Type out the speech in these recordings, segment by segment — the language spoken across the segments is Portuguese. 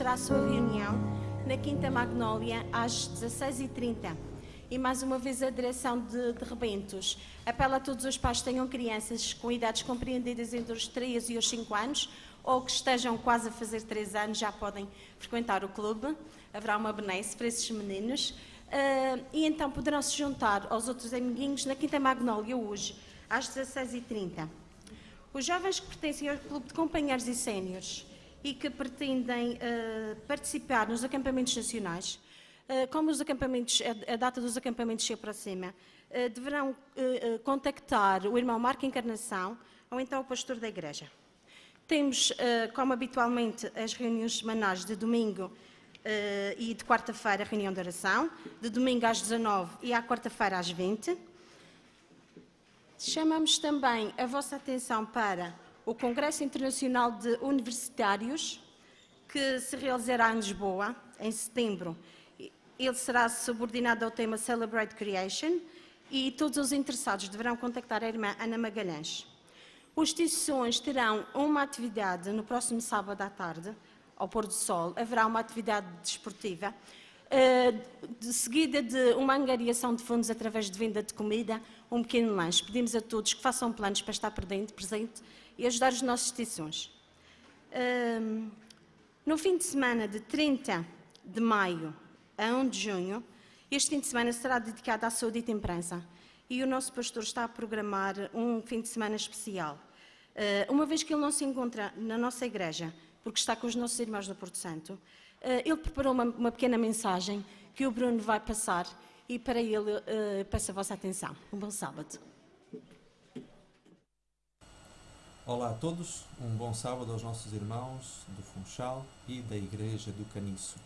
terá a sua reunião na Quinta Magnólia às 16h30. E mais uma vez a direção de rebentos apela a todos os pais que tenham crianças com idades compreendidas entre os 3 e os 5 anos ou que estejam quase a fazer 3 anos, já podem frequentar o clube. Haverá uma benesse para esses meninos. E então poderão se juntar aos outros amiguinhos na Quinta Magnólia hoje, às 16h30. Os jovens que pertencem ao clube de companheiros e séniores e que pretendem participar nos acampamentos nacionais, como a data dos acampamentos se aproxima, deverão contactar o irmão Marco Encarnação ou então o pastor da igreja. Temos, como habitualmente, as reuniões semanais de domingo e de quarta-feira, a reunião de oração, de domingo às 19 e à quarta-feira às 20. Chamamos também a vossa atenção para o Congresso Internacional de Universitários, que se realizará em Lisboa, em setembro. Ele será subordinado ao tema Celebrate Creation e todos os interessados deverão contactar a irmã Ana Magalhães. Os instituições terão uma atividade no próximo sábado à tarde, ao pôr do sol. Haverá uma atividade desportiva, seguida de uma angariação de fundos através de venda de comida, um pequeno lanche. Pedimos a todos que façam planos para estar presente e ajudar as nossas instituições. No fim de semana de 30 de maio a 1 de junho, este fim de semana será dedicado à saúde e temperança. E o nosso pastor está a programar um fim de semana especial. Uma vez que ele não se encontra na nossa igreja, porque está com os nossos irmãos do Porto Santo, ele preparou uma pequena mensagem que o Bruno vai passar e para ele peço a vossa atenção. Um bom sábado. Olá a todos, um bom sábado aos nossos irmãos do Funchal e da Igreja do Caniço.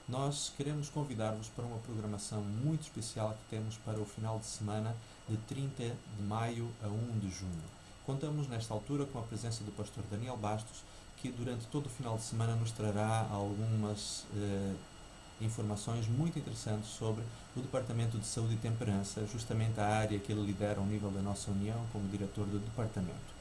Nós queremos convidar-vos para uma programação muito especial que temos para o final de semana de 30 de maio a 1 de junho. Contamos nesta altura com a presença do pastor Daniel Bastos, que durante todo o final de semana nos trará algumas informações muito interessantes sobre o Departamento de Saúde e Temperança, justamente a área que ele lidera ao nível da nossa União como diretor do departamento.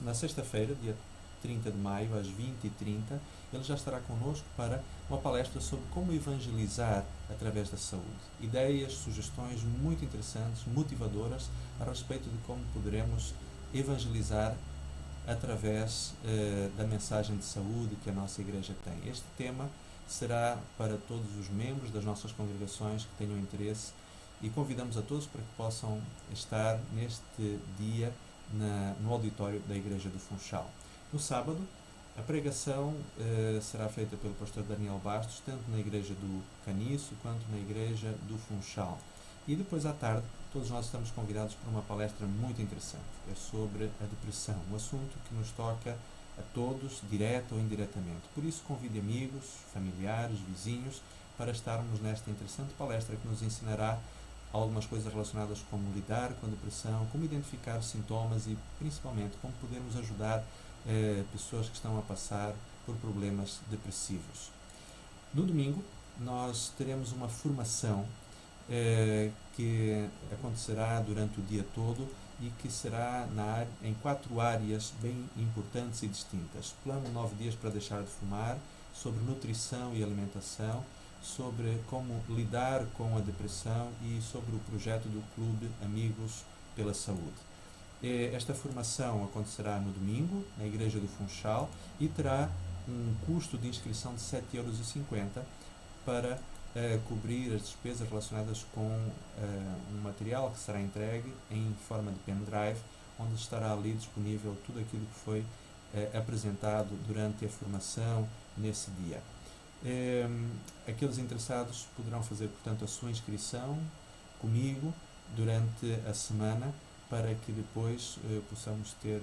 Na sexta-feira, dia 30 de maio, às 20h30, ele já estará connosco para uma palestra sobre como evangelizar através da saúde. Ideias, sugestões muito interessantes, motivadoras, a respeito de como poderemos evangelizar através da mensagem de saúde que a nossa igreja tem. Este tema será para todos os membros das nossas congregações que tenham interesse e convidamos a todos para que possam estar neste dia no auditório da Igreja do Funchal. No sábado, a pregação será feita pelo pastor Daniel Bastos, tanto na Igreja do Caniço quanto na Igreja do Funchal. E depois à tarde, todos nós estamos convidados para uma palestra muito interessante. É sobre a depressão, um assunto que nos toca a todos, direto ou indiretamente. Por isso, convide amigos, familiares, vizinhos, para estarmos nesta interessante palestra que nos ensinará algumas coisas relacionadas com como lidar com a depressão, como identificar sintomas e, principalmente, como podemos ajudar pessoas que estão a passar por problemas depressivos. No domingo, nós teremos uma formação que acontecerá durante o dia todo e que será em 4 áreas bem importantes e distintas. Plano 9 dias para deixar de fumar, sobre nutrição e alimentação, sobre como lidar com a depressão e sobre o projeto do Clube Amigos pela Saúde. Esta formação acontecerá no domingo, na Igreja do Funchal, e terá um custo de inscrição de 7,50 € para cobrir as despesas relacionadas com um material que será entregue em forma de pendrive, onde estará ali disponível tudo aquilo que foi apresentado durante a formação nesse dia. Aqueles interessados poderão fazer, portanto, a sua inscrição comigo durante a semana para que depois possamos ter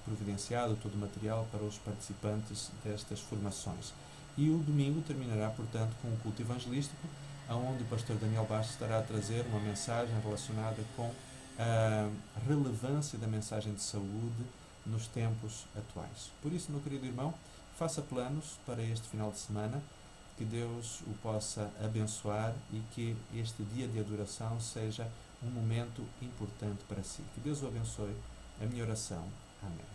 providenciado todo o material para os participantes destas formações. E o domingo terminará, portanto, com um culto evangelístico, onde o pastor Daniel Bastos estará a trazer uma mensagem relacionada com a relevância da mensagem de saúde nos tempos atuais. Por isso, meu querido irmão, faça planos para este final de semana, que Deus o possa abençoar e que este dia de adoração seja um momento importante para si. Que Deus o abençoe. A minha oração. Amém.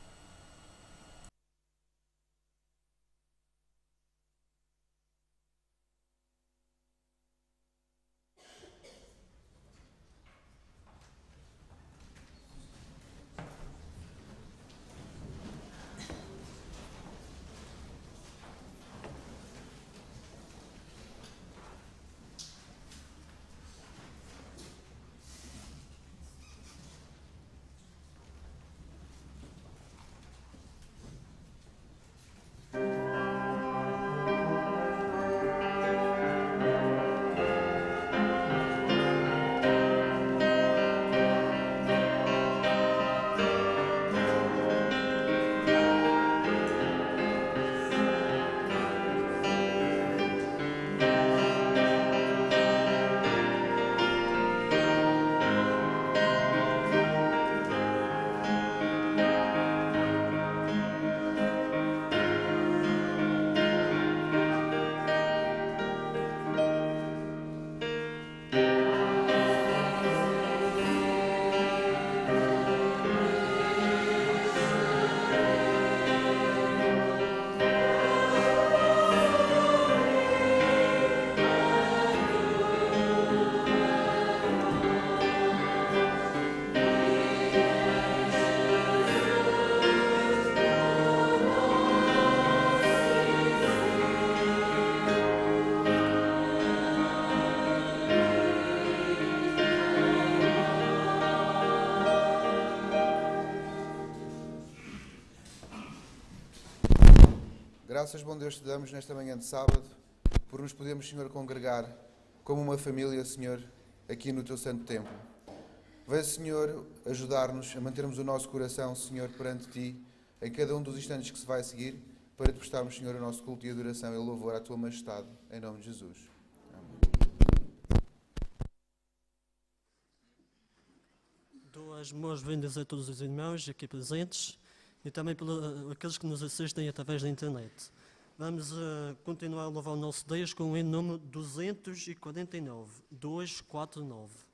Graças, bom Deus, te damos nesta manhã de sábado, por nos podermos, Senhor, congregar como uma família, Senhor, aqui no Teu santo templo. Vem, Senhor, ajudar-nos a mantermos o nosso coração, Senhor, perante Ti, em cada um dos instantes que se vai seguir, para Te prestarmos, Senhor, o nosso culto e adoração e louvor à Tua majestade, em nome de Jesus. Dou as boas-vindas a todos os irmãos aqui presentes e também para aqueles que nos assistem através da internet. Vamos continuar a louvar o nosso Deus com o hino número 249, 249.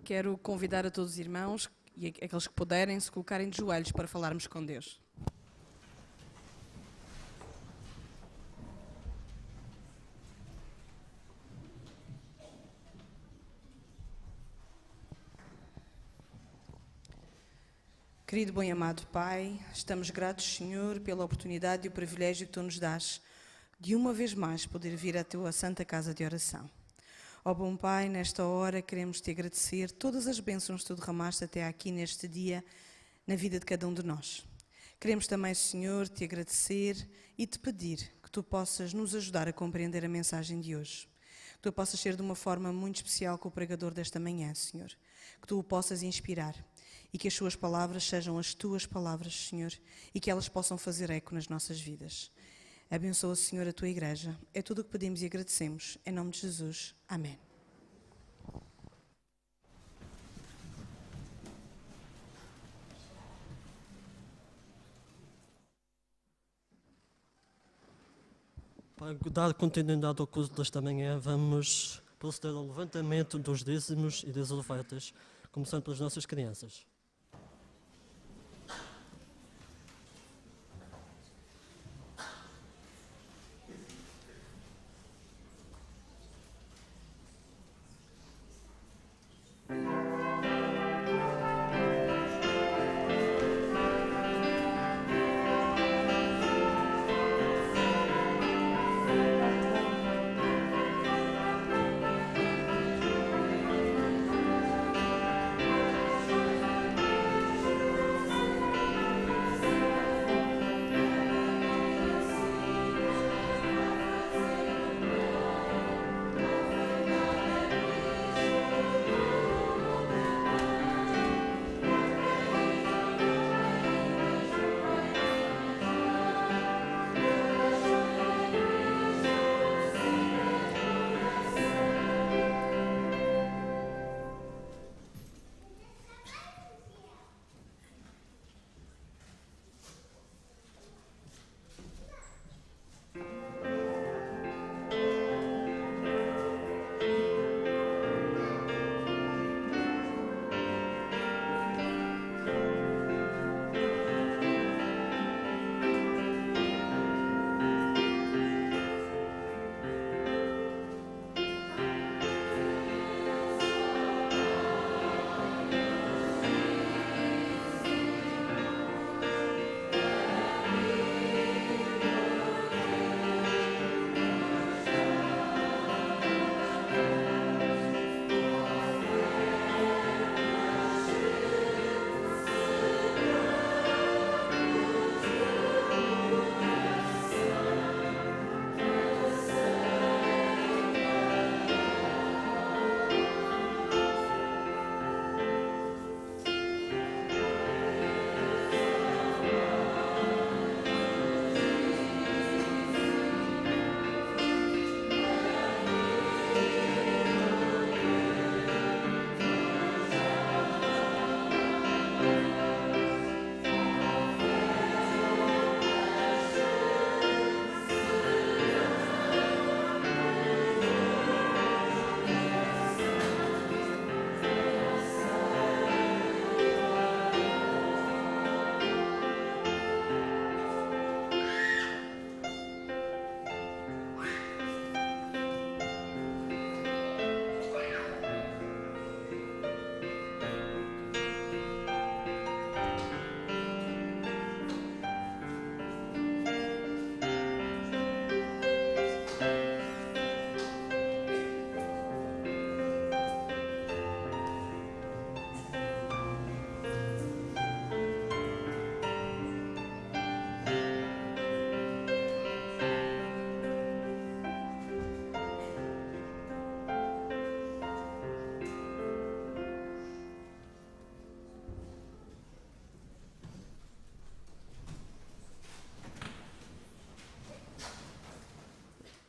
Quero convidar a todos os irmãos e aqueles que puderem se colocarem de joelhos para falarmos com Deus. Querido bom e amado Pai, estamos gratos, Senhor, pela oportunidade e o privilégio que Tu nos dás de uma vez mais poder vir à Tua santa casa de oração. Ó bom Pai, nesta hora queremos Te agradecer todas as bênçãos que Tu derramaste até aqui neste dia na vida de cada um de nós. Queremos também, Senhor, Te agradecer e Te pedir que Tu possas nos ajudar a compreender a mensagem de hoje. Que Tu possas ser de uma forma muito especial com o pregador desta manhã, Senhor. Que Tu o possas inspirar e que as Suas palavras sejam as Tuas palavras, Senhor, e que elas possam fazer eco nas nossas vidas. Abençoa, Senhor, a Tua Igreja. É tudo o que pedimos e agradecemos. Em nome de Jesus. Amém. Para dar continuidade ao curso desta manhã, vamos proceder ao levantamento dos dízimos e das ofertas, começando pelas nossas crianças.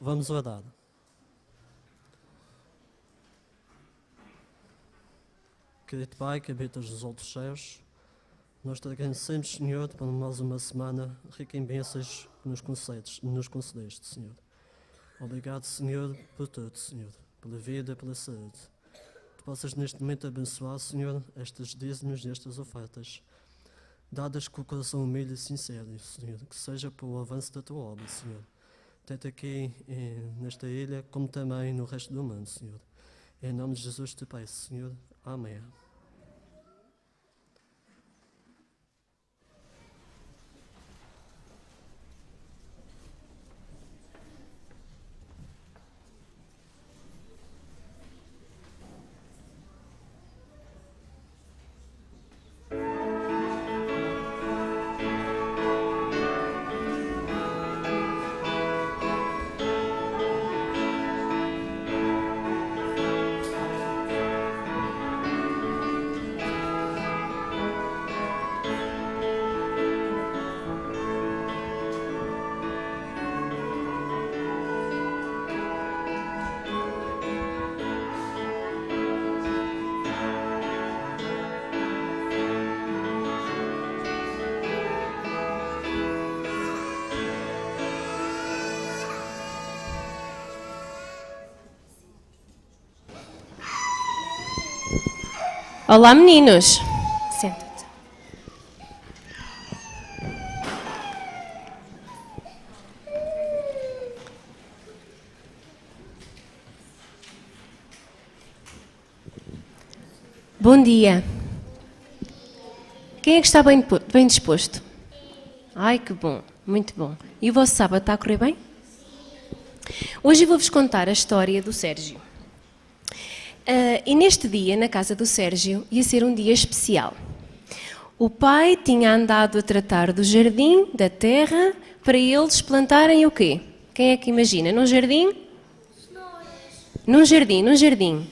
Vamos orar. Querido Pai, que habitas nos outros céus, nós te agradecemos, Senhor, por mais uma semana rica em bênçãos que nos concedeste, Senhor. Obrigado, Senhor, por tudo, Senhor, pela vida, pela saúde. Tu possas neste momento abençoar, Senhor, estes dízimos e estas ofertas, dadas com o coração humilde e sincero, Senhor, que seja para o avanço da tua obra, Senhor. Tanto aqui nesta ilha, como também no resto do mundo, Senhor. Em nome de Jesus te peço, Senhor. Amém. Olá, meninos. Senta-te. Bom dia. Quem é que está bem disposto? Ai, que bom. Muito bom. E o vosso sábado está a correr bem? Hoje vou-vos contar a história do Sérgio. E neste dia, na casa do Sérgio, ia ser um dia especial. O pai tinha andado a tratar do jardim, da terra, para eles plantarem o quê? Quem é que imagina? Num jardim? Num jardim.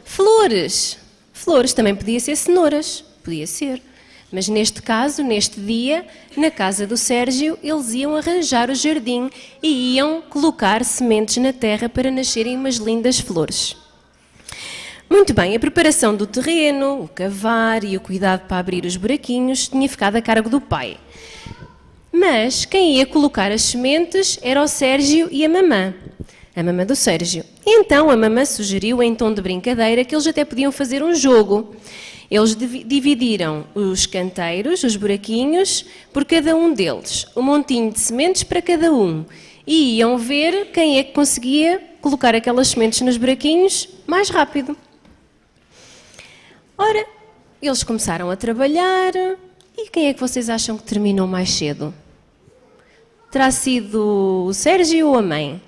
Flores. Flores também podia ser cenouras. Podia ser. Mas neste caso, neste dia, na casa do Sérgio, eles iam arranjar o jardim e iam colocar sementes na terra para nascerem umas lindas flores. Muito bem, a preparação do terreno, o cavar e o cuidado para abrir os buraquinhos tinha ficado a cargo do pai. Mas quem ia colocar as sementes era o Sérgio e a mamã do Sérgio. Então a mamã sugeriu, em tom de brincadeira, que eles até podiam fazer um jogo. Eles dividiram os canteiros, os buraquinhos, por cada um deles, um montinho de sementes para cada um. E iam ver quem é que conseguia colocar aquelas sementes nos buraquinhos mais rápido. Ora, eles começaram a trabalhar e quem é que vocês acham que terminou mais cedo? Terá sido o Sérgio ou a mãe?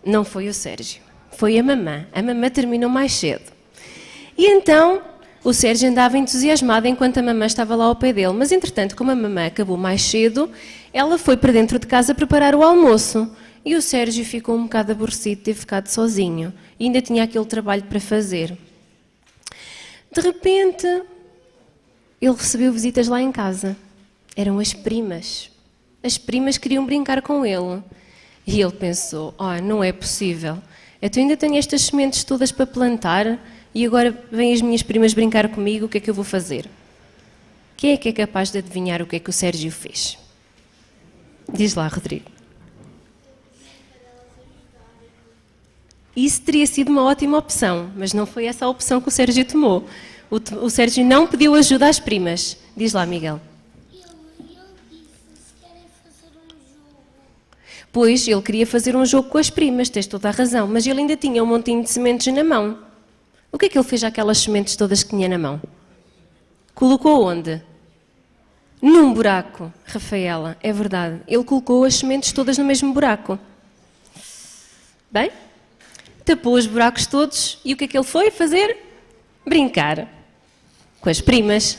Não foi o Sérgio, foi a mamã. A mamã terminou mais cedo. E então o Sérgio andava entusiasmado enquanto a mamã estava lá ao pé dele, mas entretanto, como a mamã acabou mais cedo, ela foi para dentro de casa preparar o almoço. E o Sérgio ficou um bocado aborrecido de ter ficado sozinho e ainda tinha aquele trabalho para fazer. De repente, ele recebeu visitas lá em casa. Eram as primas. As primas queriam brincar com ele. E ele pensou, não é possível. Eu ainda tenho estas sementes todas para plantar e agora vêm as minhas primas brincar comigo, o que é que eu vou fazer? Quem é que é capaz de adivinhar o que é que o Sérgio fez? Diz lá, Rodrigo. Isso teria sido uma ótima opção, mas não foi essa a opção que o Sérgio tomou. O Sérgio não pediu ajuda às primas. Diz lá, Miguel. Ele disse se querem fazer um jogo. Pois, ele queria fazer um jogo com as primas, tens toda a razão, mas ele ainda tinha um montinho de sementes na mão. O que é que ele fez àquelas sementes todas que tinha na mão? Colocou onde? Num buraco, Rafaela, é verdade. Ele colocou as sementes todas no mesmo buraco. Bem, tapou os buracos todos e o que é que ele foi fazer? Brincar com as primas.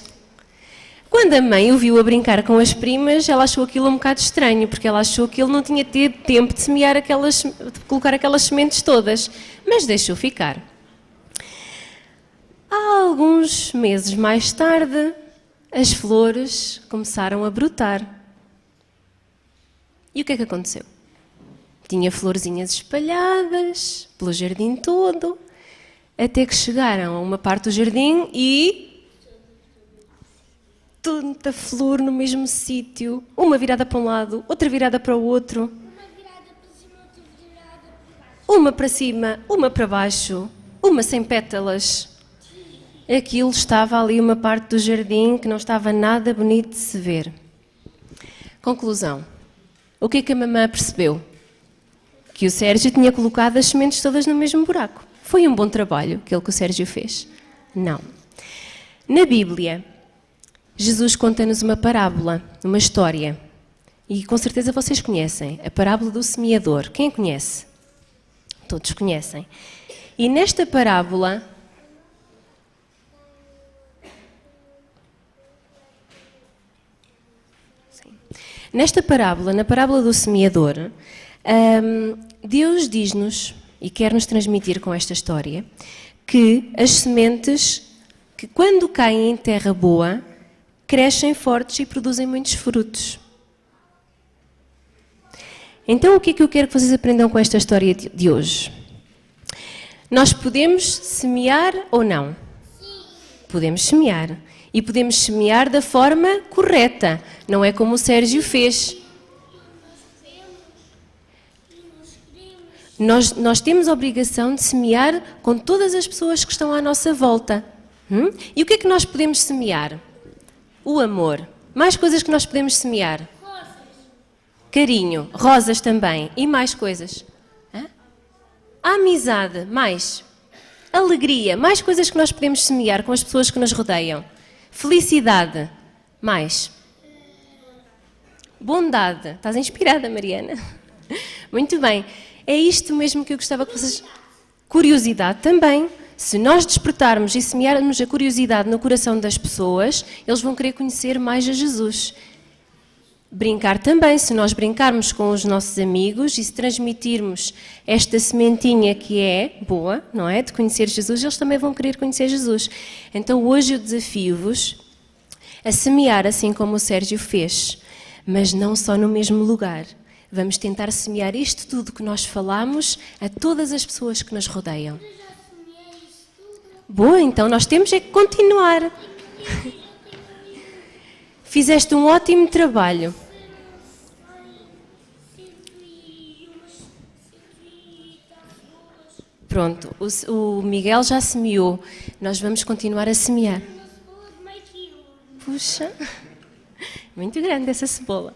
Quando a mãe o viu a brincar com as primas, ela achou aquilo um bocado estranho, porque ela achou que ele não tinha tido tempo de semear de colocar aquelas sementes todas, mas deixou ficar. Há alguns meses mais tarde, as flores começaram a brotar. E o que é que aconteceu? Tinha florzinhas espalhadas pelo jardim todo, até que chegaram a uma parte do jardim e tanta flor no mesmo sítio, uma virada para um lado, outra virada para o outro, Uma virada para cima, outra virada para baixo. uma para cima, uma para baixo, uma sem pétalas. Aquilo estava ali uma parte do jardim que não estava nada bonito de se ver. Conclusão. O que é que a mamã percebeu? Que o Sérgio tinha colocado as sementes todas no mesmo buraco. Foi um bom trabalho aquele que o Sérgio fez? Não. Na Bíblia, Jesus conta-nos uma parábola, uma história. E com certeza vocês conhecem, a parábola do semeador. Quem conhece? Todos conhecem. E nesta parábola, na parábola do semeador, Deus diz-nos, e quer-nos transmitir com esta história, que as sementes, que quando caem em terra boa, crescem fortes e produzem muitos frutos. Então, o que é que eu quero que vocês aprendam com esta história de hoje? Nós podemos semear ou não? Podemos semear. E podemos semear da forma correta. Não é como o Sérgio fez. Nós temos a obrigação de semear com todas as pessoas que estão à nossa volta. E o que é que nós podemos semear? O amor. Mais coisas que nós podemos semear? Rosas. Carinho. Rosas também. E mais coisas? A amizade. Mais. Alegria. Mais coisas que nós podemos semear com as pessoas que nos rodeiam. Felicidade. Mais. Bondade. Estás inspirada, Mariana? Muito bem. É isto mesmo que eu gostava que vocês... Curiosidade também. Se nós despertarmos e semearmos a curiosidade no coração das pessoas, eles vão querer conhecer mais a Jesus. Brincar também. Se nós brincarmos com os nossos amigos e se transmitirmos esta sementinha que é boa, não é? De conhecer Jesus, eles também vão querer conhecer Jesus. Então hoje eu desafio-vos a semear assim como o Sérgio fez, mas não só no mesmo lugar. Vamos tentar semear isto tudo que nós falamos a todas as pessoas que nos rodeiam. Boa, então nós temos é que continuar. Fizeste um ótimo trabalho. Pronto, o Miguel já semeou. Nós vamos continuar a semear. Puxa, muito grande essa cebola.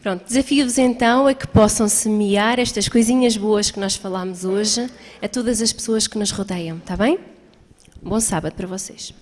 Pronto, desafio-vos então a que possam semear estas coisinhas boas que nós falámos hoje a todas as pessoas que nos rodeiam, está bem? Bom sábado para vocês.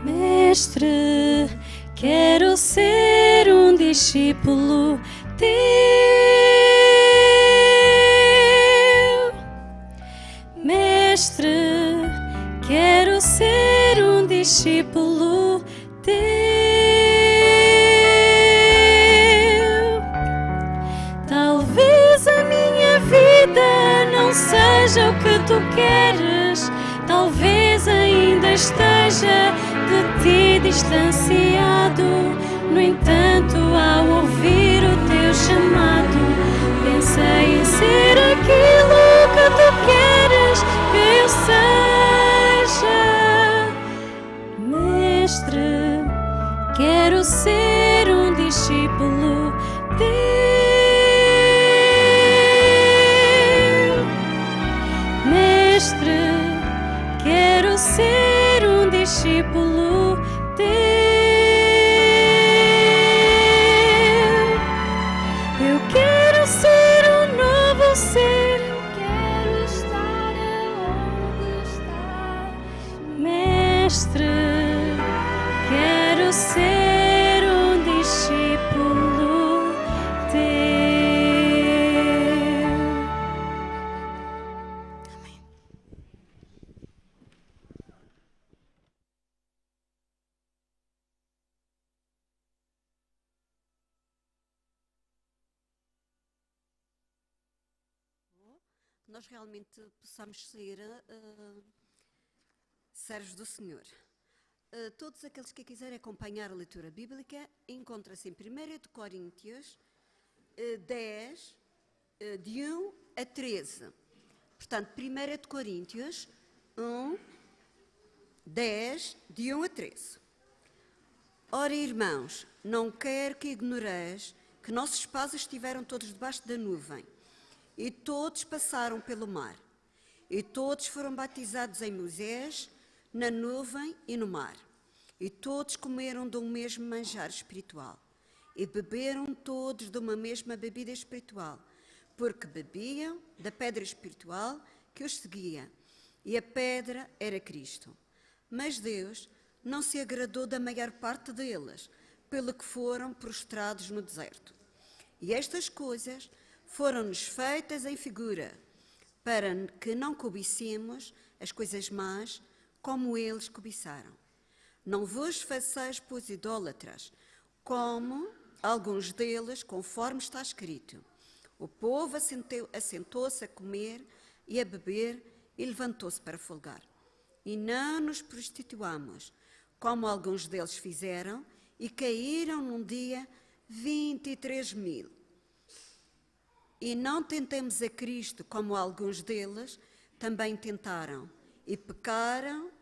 Mestre, quero ser um discípulo teu. Mestre, quero ser um discípulo teu. Talvez a minha vida não seja o que tu queres, talvez ainda esteja de ti distanciado. No entanto, ao ouvir o teu chamado, pensei em ser aquilo que tu queres que eu seja. Mestre, quero ser um discípulo teu. discípulo teu. Eu quero ser um novo ser, eu quero estar onde estás, Mestre. Quero ser um discípulo teu. Nós realmente possamos ser servos do Senhor. Todos aqueles que quiserem acompanhar a leitura bíblica, encontra-se em 1 de Coríntios 10, de 1 a 13. Portanto, 1 de Coríntios 1, 10, de 1 a 13. Ora, irmãos, não quero que ignoreis que nossos pais estiveram todos debaixo da nuvem, e todos passaram pelo mar, e todos foram batizados em Moisés, na nuvem e no mar, e todos comeram de um mesmo manjar espiritual, e beberam todos de uma mesma bebida espiritual, porque bebiam da pedra espiritual que os seguia, e a pedra era Cristo. Mas Deus não se agradou da maior parte deles, pelo que foram prostrados no deserto. E estas coisas foram-nos feitas em figura, para que não cobicemos as coisas más, como eles cobiçaram. Não vos façais, pois, idólatras, como alguns deles, conforme está escrito. O povo assentou-se a comer e a beber e levantou-se para folgar. E não nos prostituamos, como alguns deles fizeram, e caíram num dia 23.000. E não tentemos a Cristo, como alguns deles também tentaram, e pecaram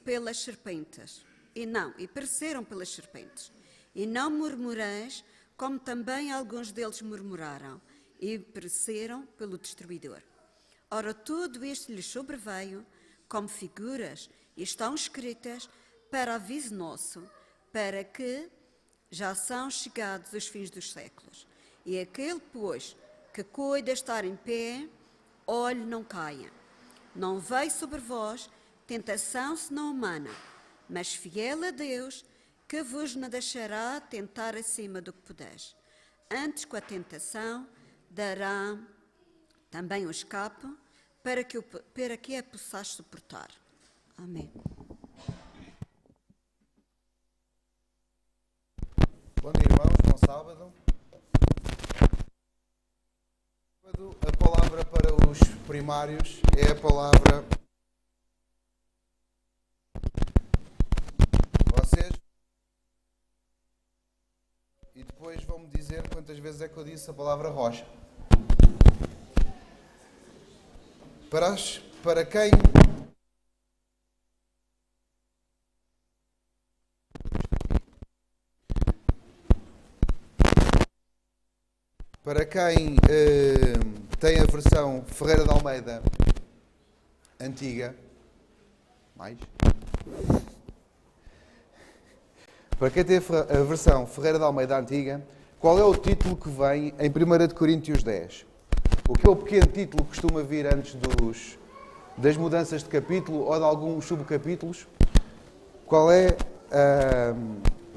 pelas serpentes, e pereceram pelas serpentes. E não murmureis, como também alguns deles murmuraram, e pereceram pelo destruidor. Ora, tudo isto lhes sobreveio, como figuras, e estão escritas para aviso nosso, para que já são chegados os fins dos séculos. E aquele, pois, que cuida estar em pé, olhe não caia. Não veio sobre vós tentação senão humana, mas fiel a Deus, que vos não deixará tentar acima do que puderes. Antes, com a tentação, dará também o escape, para que a possais suportar. Amém. Bom dia, irmãos. Bom sábado. A palavra para os primários é a palavra... Vocês... E depois vão-me dizer quantas vezes é que eu disse a palavra rocha. Para quem... Para quem tem a versão Ferreira de Almeida antiga, para quem tem a versão Ferreira de Almeida antiga, qual é o título que vem em 1 de Coríntios 10? O que é o pequeno título que costuma vir antes das mudanças de capítulo ou de alguns subcapítulos? Qual é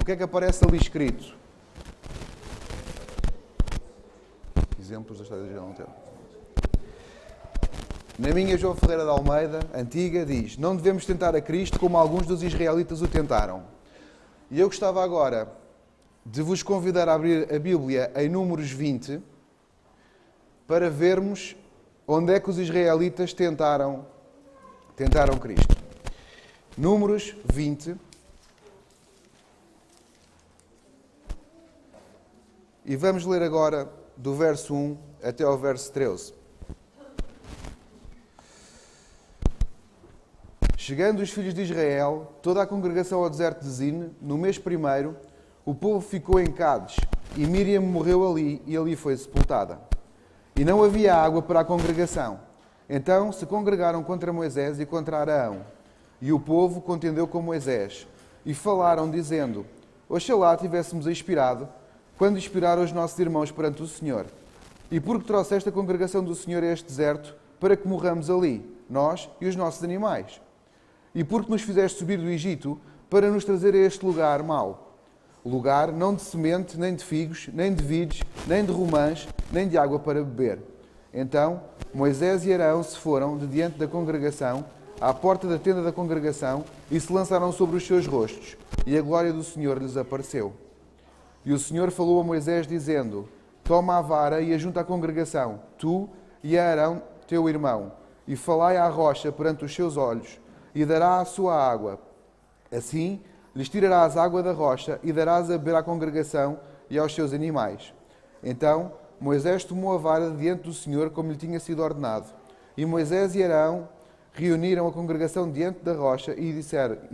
o que é que aparece ali escrito? Exemplos da história de Israel no tempo. Na minha João Ferreira de Almeida, antiga, diz: não devemos tentar a Cristo como alguns dos israelitas o tentaram. E eu gostava agora de vos convidar a abrir a Bíblia em Números 20 para vermos onde é que os israelitas tentaram Cristo. Números 20. E vamos ler agora do verso 1 até ao verso 13. Chegando os filhos de Israel, toda a congregação ao deserto de Zin, no mês primeiro, o povo ficou em Cádiz, e Míriam morreu ali, e ali foi sepultada. E não havia água para a congregação. Então se congregaram contra Moisés e contra Arão. E o povo contendeu com Moisés. E falaram, dizendo: Oxalá tivéssemos expirado, quando expiraram os nossos irmãos perante o Senhor. E porque trouxeste a congregação do Senhor a este deserto, para que morramos ali, nós e os nossos animais. E porque nos fizeste subir do Egito, para nos trazer a este lugar mau. Lugar não de semente, nem de figos, nem de vides, nem de romãs, nem de água para beber. Então Moisés e Arão se foram de diante da congregação, à porta da tenda da congregação, e se lançaram sobre os seus rostos, e a glória do Senhor lhes apareceu. E o Senhor falou a Moisés, dizendo: Toma a vara e ajunta a congregação, tu e a Arão, teu irmão, e falai à rocha perante os seus olhos, e dará a sua água. Assim lhes tirarás água da rocha, e darás a beber à congregação e aos seus animais. Então Moisés tomou a vara de diante do Senhor, como lhe tinha sido ordenado. E Moisés e Arão reuniram a congregação diante da rocha, e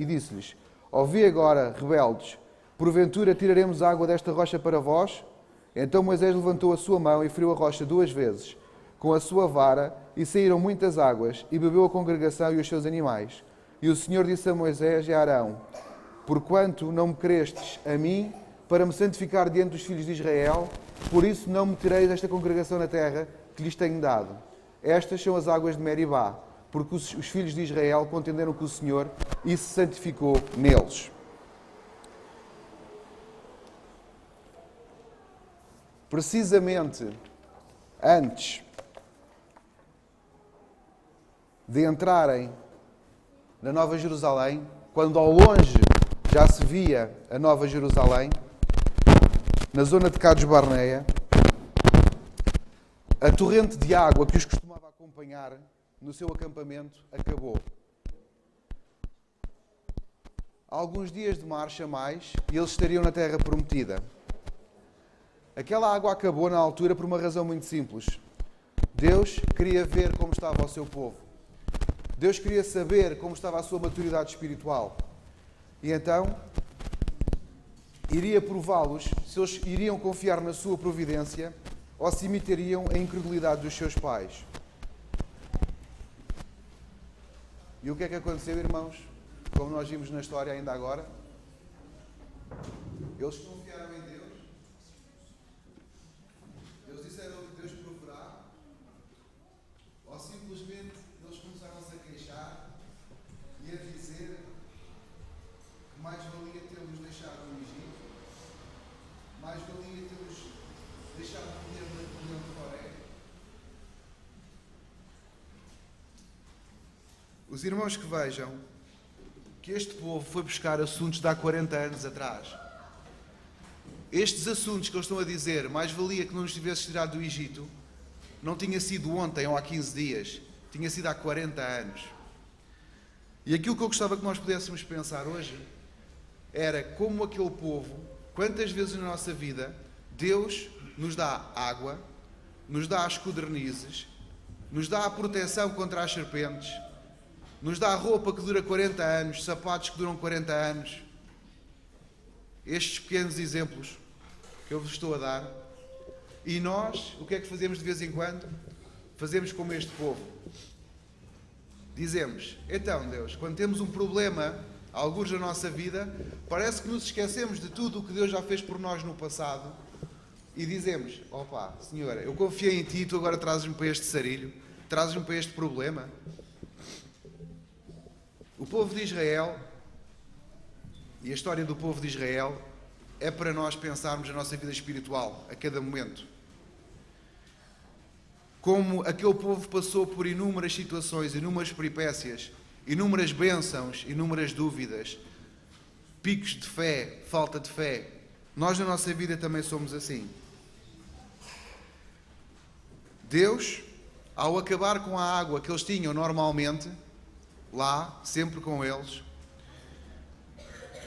disse-lhes: Ouvi agora, rebeldes, porventura tiraremos água desta rocha para vós? Então Moisés levantou a sua mão e feriu a rocha 2 vezes, com a sua vara, e saíram muitas águas, e bebeu a congregação e os seus animais. E o Senhor disse a Moisés e a Arão: Porquanto não me crestes a mim, para me santificar diante dos filhos de Israel, por isso não metereis esta congregação na terra que lhes tenho dado. Estas são as águas de Meribá, porque os filhos de Israel contenderam com o Senhor e se santificou neles. Precisamente antes de entrarem na Nova Jerusalém, quando ao longe já se via a Nova Jerusalém, na zona de Cades Barneia, a torrente de água que os costumava acompanhar no seu acampamento acabou. Alguns dias de marcha a mais e eles estariam na terra prometida. Aquela água acabou na altura por uma razão muito simples. Deus queria ver como estava o seu povo. Deus queria saber como estava a sua maturidade espiritual. E então iria prová-los se eles iriam confiar na sua providência ou se imitariam a incredulidade dos seus pais. E o que é que aconteceu, irmãos? Como nós vimos na história ainda agora, eles confiaram em Deus. Eles disseram que Deus proverá, ou simplesmente eles começaram-se a queixar e a dizer que mais valia tê-los deixado no Egito, mais valia tê-los deixado no leão de Coré. Os irmãos que vejam que este povo foi buscar assuntos de há 40 anos atrás. Estes assuntos que eles estão a dizer, mais valia que não nos tivesse tirado do Egito, não tinha sido ontem ou há 15 dias, tinha sido há 40 anos. E aquilo que eu gostava que nós pudéssemos pensar hoje era como aquele povo, quantas vezes na nossa vida, Deus nos dá água, nos dá as codornizes, nos dá a proteção contra as serpentes, nos dá roupa que dura 40 anos, sapatos que duram 40 anos. Estes pequenos exemplos que eu vos estou a dar. E nós, o que é que fazemos de vez em quando? Fazemos como este povo. Dizemos: então Deus, quando temos um problema, alguns na nossa vida, parece que nos esquecemos de tudo o que Deus já fez por nós no passado e dizemos: opa, Senhora, eu confiei em Ti, Tu agora trazes-me para este sarilho, trazes-me para este problema. O povo de Israel, e a história do povo de Israel, é para nós pensarmos na nossa vida espiritual a cada momento. Como aquele povo passou por inúmeras situações, inúmeras peripécias, inúmeras bênçãos, inúmeras dúvidas, picos de fé, falta de fé. Nós na nossa vida também somos assim. Deus, ao acabar com a água que eles tinham normalmente, lá, sempre com eles,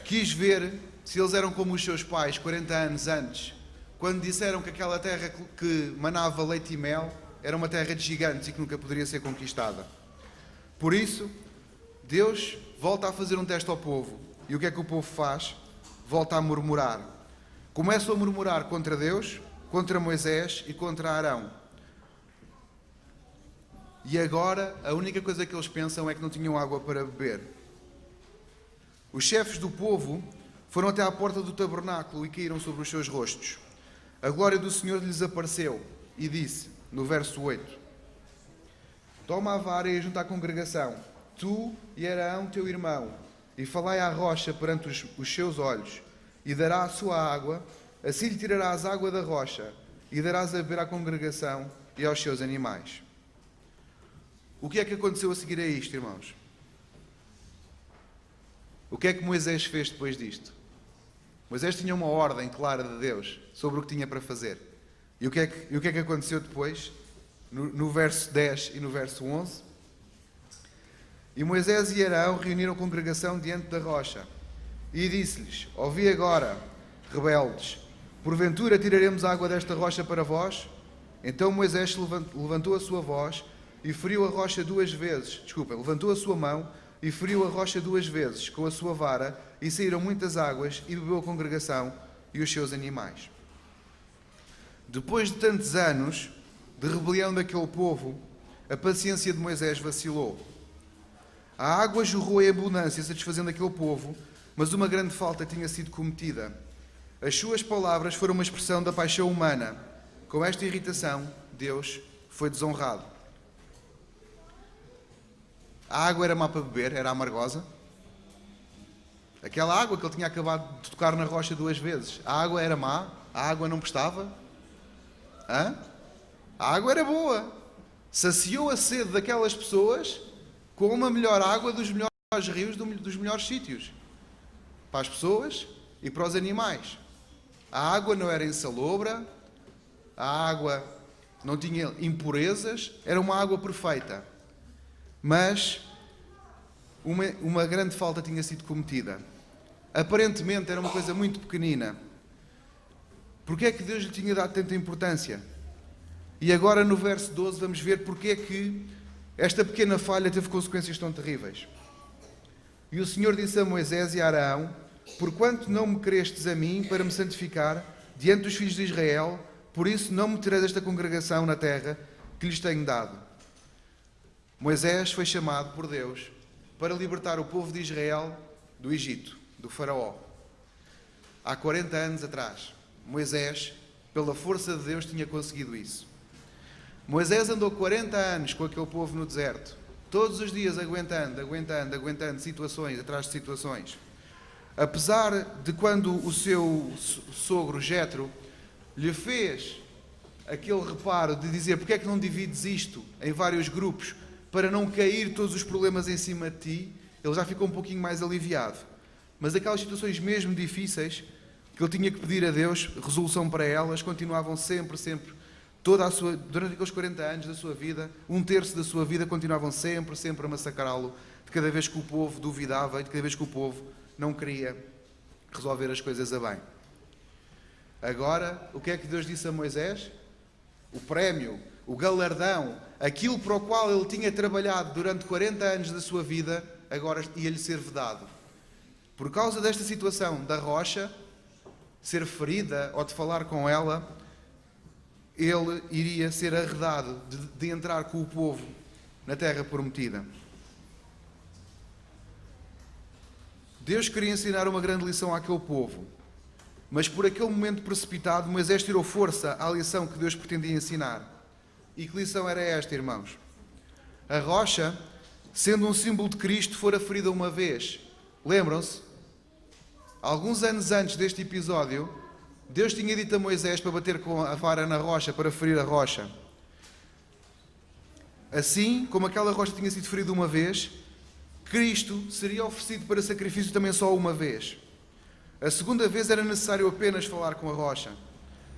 quis ver se eles eram como os seus pais 40 anos antes, quando disseram que aquela terra que manava leite e mel era uma terra de gigantes e que nunca poderia ser conquistada. Por isso, Deus volta a fazer um teste ao povo. E o que é que o povo faz? Volta a murmurar. Começam a murmurar contra Deus, contra Moisés e contra Arão. E agora, a única coisa que eles pensam é que não tinham água para beber. Os chefes do povo foram até à porta do tabernáculo e caíram sobre os seus rostos. A glória do Senhor lhes apareceu e disse, no verso 8: Toma a vara e junta à congregação, tu e Arão teu irmão, e falai à rocha perante os seus olhos, e dará a sua água, assim lhe tirarás água da rocha, e darás a beber à congregação e aos seus animais. O que é que aconteceu a seguir a isto, irmãos? O que é que Moisés fez depois disto? Moisés tinha uma ordem clara de Deus sobre o que tinha para fazer. E o que é que aconteceu depois? No verso 10 e no verso 11. E Moisés e Arão reuniram a congregação diante da rocha. E disse-lhes: Ouvi agora, rebeldes, porventura tiraremos água desta rocha para vós? Então Moisés levantou a sua voz e feriu a rocha duas vezes. Levantou a sua mão e feriu a rocha duas vezes com a sua vara, e saíram muitas águas, e bebeu a congregação e os seus animais. Depois de tantos anos de rebelião daquele povo, a paciência de Moisés vacilou. A água jorrou em abundância, satisfazendo aquele povo, mas uma grande falta tinha sido cometida. As suas palavras foram uma expressão da paixão humana. Com esta irritação, Deus foi desonrado. A água era má para beber, era amargosa. Aquela água que ele tinha acabado de tocar na rocha duas vezes, a água era má, a água não prestava. A água era boa. Saciou a sede daquelas pessoas com uma melhor água dos melhores rios, dos melhores sítios. Para as pessoas e para os animais. A água não era insalobra, a água não tinha impurezas, era uma água perfeita. Mas uma grande falta tinha sido cometida. Aparentemente era uma coisa muito pequenina. Porquê é que Deus lhe tinha dado tanta importância? E agora no verso 12 vamos ver porque é que esta pequena falha teve consequências tão terríveis. E o Senhor disse a Moisés e a Arão: Porquanto não me crestes a mim para me santificar diante dos filhos de Israel, por isso não me tireis esta congregação na terra que lhes tenho dado. Moisés foi chamado por Deus para libertar o povo de Israel do Egito, do faraó. Há 40 anos atrás, Moisés, pela força de Deus, tinha conseguido isso. Moisés andou 40 anos com aquele povo no deserto, todos os dias aguentando situações atrás de situações. Apesar de quando o seu sogro Jetro lhe fez aquele reparo de dizer: porque é que não divides isto em vários grupos para não cair todos os problemas em cima de ti, ele já ficou um pouquinho mais aliviado. Mas aquelas situações mesmo difíceis, que ele tinha que pedir a Deus resolução para elas, continuavam sempre, durante aqueles 40 anos da sua vida, 1/3 da sua vida, continuavam sempre a massacrá-lo, de cada vez que o povo duvidava e de cada vez que o povo não queria resolver as coisas a bem. Agora, o que é que Deus disse a Moisés? O prémio, o galardão, aquilo para o qual ele tinha trabalhado durante 40 anos da sua vida, agora ia-lhe ser vedado. Por causa desta situação da rocha ser ferida ou de falar com ela, ele iria ser arredado de entrar com o povo na terra prometida. Deus queria ensinar uma grande lição àquele povo, mas por aquele momento precipitado, Moisés tirou força à lição que Deus pretendia ensinar. E que lição era esta, irmãos? A rocha, sendo um símbolo de Cristo, fora ferida uma vez. Lembram-se? Alguns anos antes deste episódio, Deus tinha dito a Moisés para bater com a vara na rocha, para ferir a rocha. Assim como aquela rocha tinha sido ferida uma vez, Cristo seria oferecido para sacrifício também só uma vez. A segunda vez era necessário apenas falar com a rocha.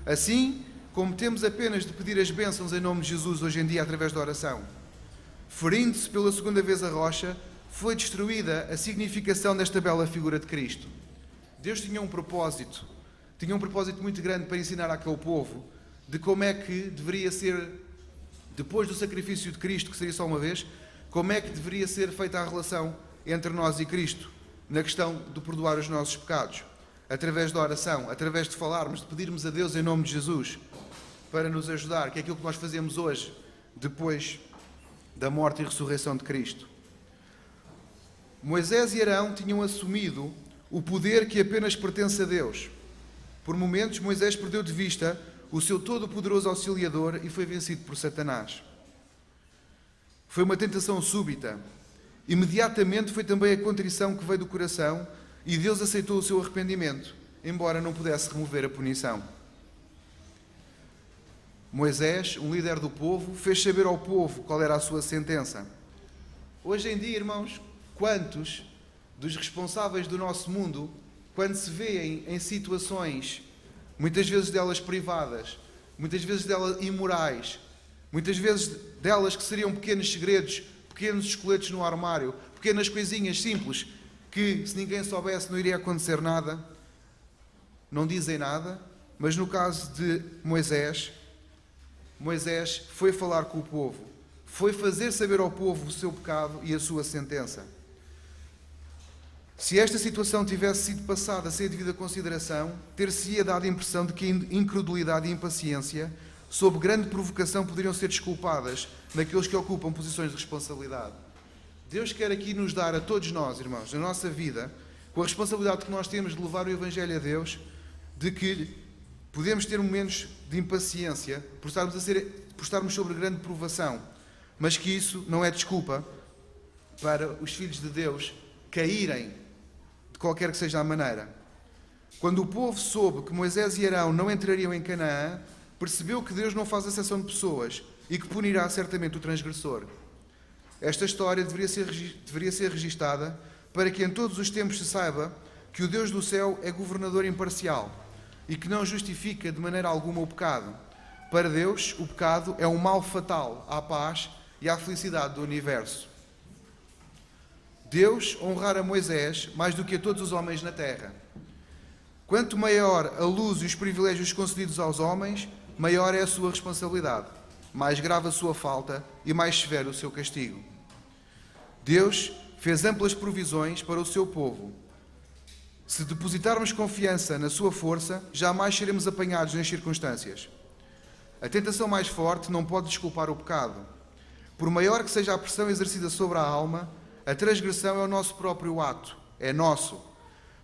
Assim como temos apenas de pedir as bênçãos em nome de Jesus hoje em dia através da oração. Ferindo-se pela segunda vez a rocha, foi destruída a significação desta bela figura de Cristo. Deus tinha um propósito muito grande para ensinar àquele povo de como é que deveria ser, depois do sacrifício de Cristo, que seria só uma vez, como é que deveria ser feita a relação entre nós e Cristo, na questão de perdoar os nossos pecados, através da oração, através de falarmos, de pedirmos a Deus em nome de Jesus, para nos ajudar, que é aquilo que nós fazemos hoje, depois da morte e ressurreição de Cristo. Moisés e Arão tinham assumido o poder que apenas pertence a Deus. Por momentos, Moisés perdeu de vista o seu todo-poderoso auxiliador e foi vencido por Satanás. Foi uma tentação súbita. Imediatamente foi também a contrição que veio do coração e Deus aceitou o seu arrependimento, embora não pudesse remover a punição. Moisés, um líder do povo, fez saber ao povo qual era a sua sentença. Hoje em dia, irmãos, quantos dos responsáveis do nosso mundo, quando se vêem em situações, muitas vezes delas privadas, muitas vezes delas imorais, muitas vezes delas que seriam pequenos segredos, pequenos esqueletos no armário, pequenas coisinhas simples, que se ninguém soubesse não iria acontecer nada, não dizem nada, mas no caso de Moisés foi falar com o povo, foi fazer saber ao povo o seu pecado e a sua sentença. Se esta situação tivesse sido passada sem a devida consideração, ter-se-ia dado a impressão de que a incredulidade e a impaciência, sob grande provocação, poderiam ser desculpadas naqueles que ocupam posições de responsabilidade. Deus quer aqui nos dar a todos nós, irmãos, na nossa vida, com a responsabilidade que nós temos de levar o Evangelho a Deus, de que podemos ter momentos de impaciência por estarmos sobre grande provação, mas que isso não é desculpa para os filhos de Deus caírem de qualquer que seja a maneira. Quando o povo soube que Moisés e Arão não entrariam em Canaã, percebeu que Deus não faz acepção de pessoas e que punirá certamente o transgressor. Esta história deveria ser registada para que em todos os tempos se saiba que o Deus do céu é governador imparcial e que não justifica de maneira alguma o pecado. Para Deus, o pecado é um mal fatal à paz e à felicidade do universo. Deus honrara Moisés mais do que a todos os homens na terra. Quanto maior a luz e os privilégios concedidos aos homens, maior é a sua responsabilidade, mais grave a sua falta e mais severo o seu castigo. Deus fez amplas provisões para o seu povo. Se depositarmos confiança na sua força, jamais seremos apanhados nas circunstâncias. A tentação mais forte não pode desculpar o pecado. Por maior que seja a pressão exercida sobre a alma, a transgressão é o nosso próprio ato, é nosso.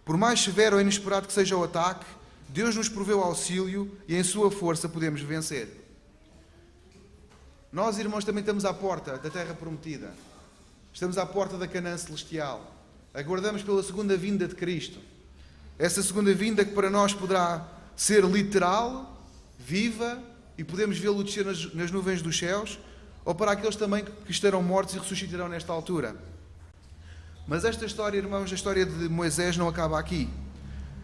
Por mais severo ou inesperado que seja o ataque, Deus nos proveu auxílio e em sua força podemos vencer. Nós, irmãos, também estamos à porta da terra prometida. Estamos à porta da Canaã celestial. Aguardamos pela segunda vinda de Cristo. Essa segunda vinda que para nós poderá ser literal, viva, e podemos vê-lo descer nas nuvens dos céus, ou para aqueles também que estarão mortos e ressuscitarão nesta altura. Mas esta história, irmãos, a história de Moisés não acaba aqui.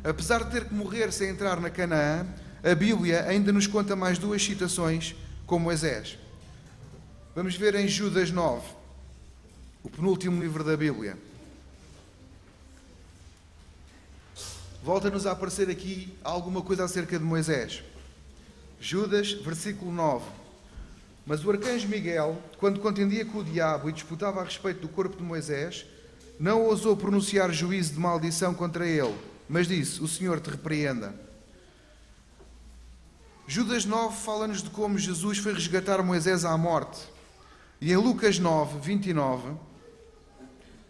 Apesar de ter que morrer sem entrar na Canaã, a Bíblia ainda nos conta mais duas citações com Moisés. Vamos ver em Judas 9, o penúltimo livro da Bíblia. Volta-nos a aparecer aqui alguma coisa acerca de Moisés. Judas, versículo 9. Mas o arcanjo Miguel, quando contendia com o diabo e disputava a respeito do corpo de Moisés, não ousou pronunciar juízo de maldição contra ele, mas disse: o Senhor te repreenda. Judas 9 fala-nos de como Jesus foi resgatar Moisés à morte. E em Lucas 9, 29,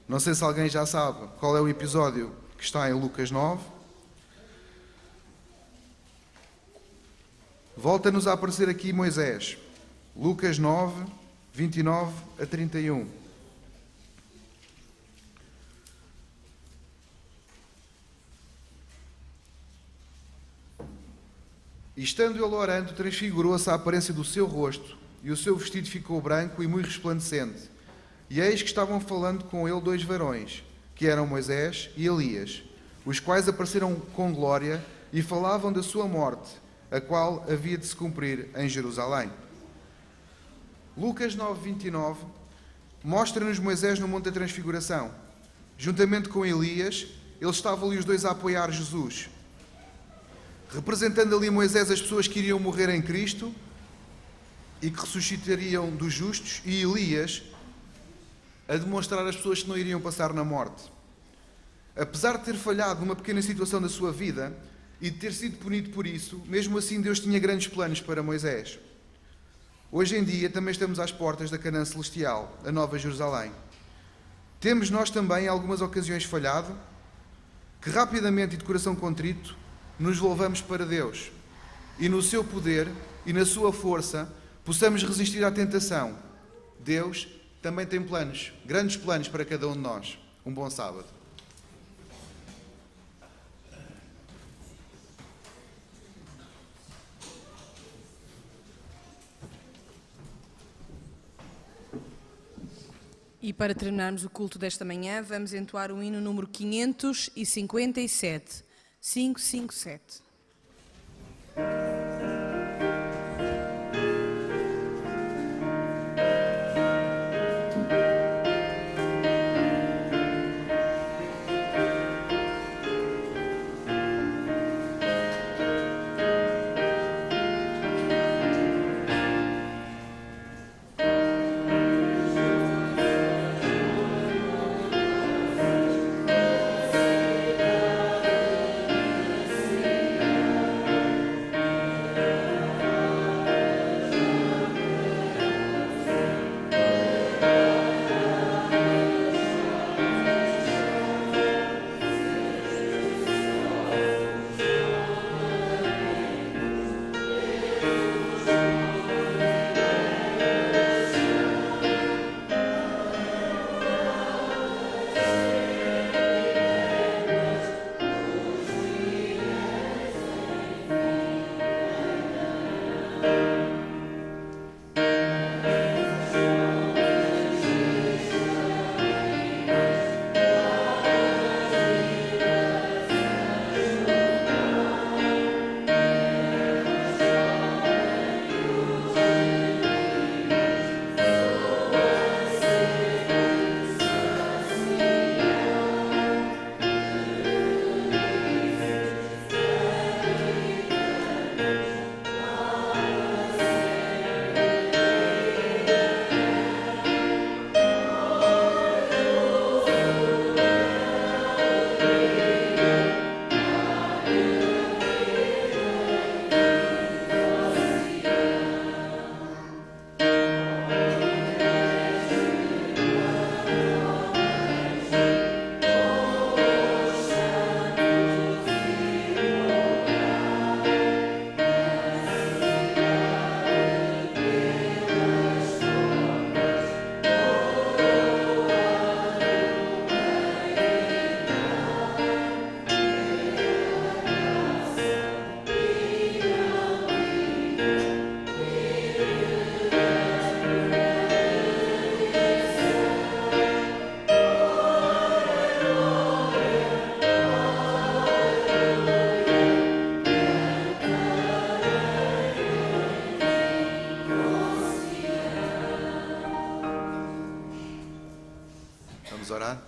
não sei se alguém já sabe qual é o episódio que está em Lucas 9, volta-nos a aparecer aqui Moisés. Lucas 9, 29 a 31. E estando ele orando, transfigurou-se a aparência do seu rosto, e o seu vestido ficou branco e muito resplandecente. E eis que estavam falando com ele dois varões, que eram Moisés e Elias, os quais apareceram com glória e falavam da sua morte, a qual havia de se cumprir em Jerusalém. Lucas 9, 29 mostra-nos Moisés no Monte da Transfiguração. Juntamente com Elias, eles estavam ali os dois a apoiar Jesus, representando ali Moisés as pessoas que iriam morrer em Cristo e que ressuscitariam dos justos, e Elias a demonstrar as pessoas que não iriam passar na morte. Apesar de ter falhado numa pequena situação da sua vida e de ter sido punido por isso, mesmo assim Deus tinha grandes planos para Moisés. Hoje em dia também estamos às portas da Canaã celestial, a Nova Jerusalém. Temos nós também, em algumas ocasiões, falhado, que rapidamente e de coração contrito nos volvamos para Deus e no seu poder e na sua força possamos resistir à tentação. Deus também tem planos, grandes planos para cada um de nós. Um bom sábado. E para terminarmos o culto desta manhã, vamos entoar o hino número 557. 557. Vamos orar?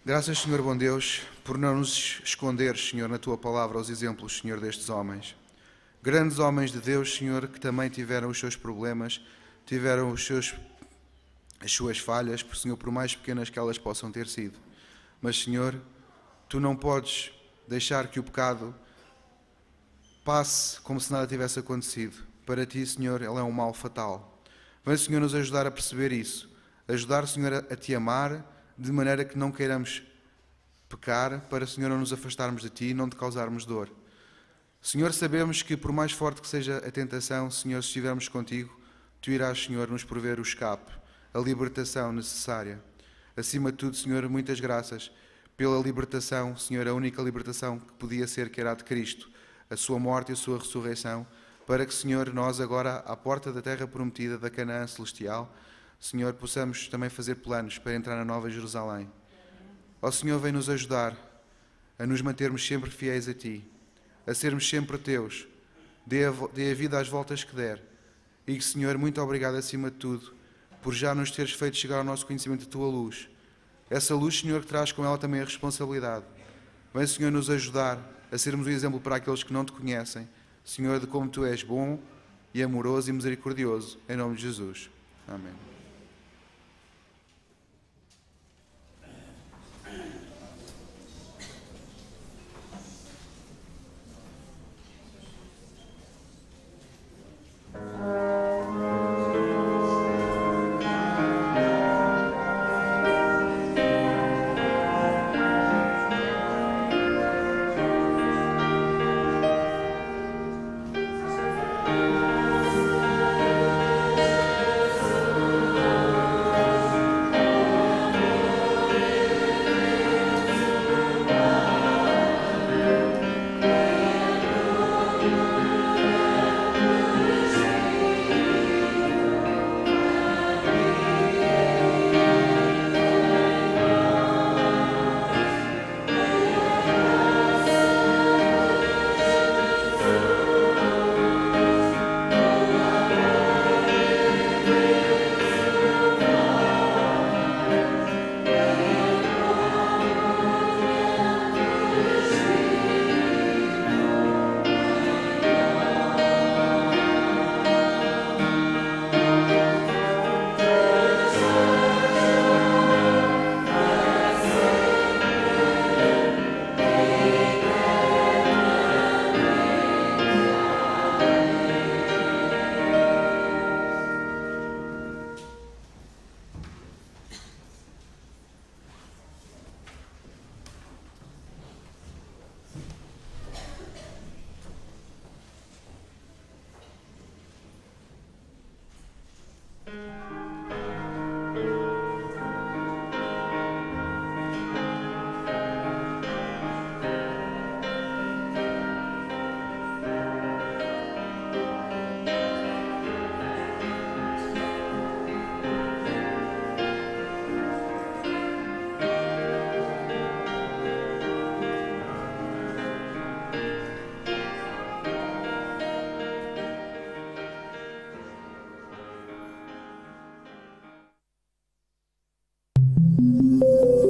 Graças, Senhor bom Deus, por não nos esconderes, Senhor, na Tua palavra os exemplos, Senhor, destes homens. Grandes homens de Deus, Senhor, que também tiveram os seus problemas, tiveram as suas falhas, Senhor, por mais pequenas que elas possam ter sido. Mas, Senhor, Tu não podes deixar que o pecado passe como se nada tivesse acontecido. Para Ti, Senhor, ele é um mal fatal. Vem, Senhor, nos ajudar a perceber isso. Ajudar, Senhor, a Te amar, de maneira que não queiramos pecar, para, Senhor, não nos afastarmos de Ti e não Te causarmos dor. Senhor, sabemos que por mais forte que seja a tentação, Senhor, se estivermos contigo, Tu irás, Senhor, nos prover o escape, a libertação necessária. Acima de tudo, Senhor, muitas graças pela libertação, Senhor, a única libertação que podia ser, que era a de Cristo, a Sua morte e a Sua ressurreição, para que, Senhor, nós agora, à porta da terra prometida, da Canaã celestial, Senhor, possamos também fazer planos para entrar na Nova Jerusalém. Ó Senhor, vem nos ajudar a nos mantermos sempre fiéis a Ti, a sermos sempre Teus. Dê a vida às voltas que der. E que, Senhor, muito obrigado acima de tudo, por já nos teres feito chegar ao nosso conhecimento da Tua luz. Essa luz, Senhor, que traz com ela também a responsabilidade. Vem, Senhor, nos ajudar a sermos um exemplo para aqueles que não Te conhecem, Senhor, de como Tu és bom e amoroso e misericordioso. Em nome de Jesus. Amém. Música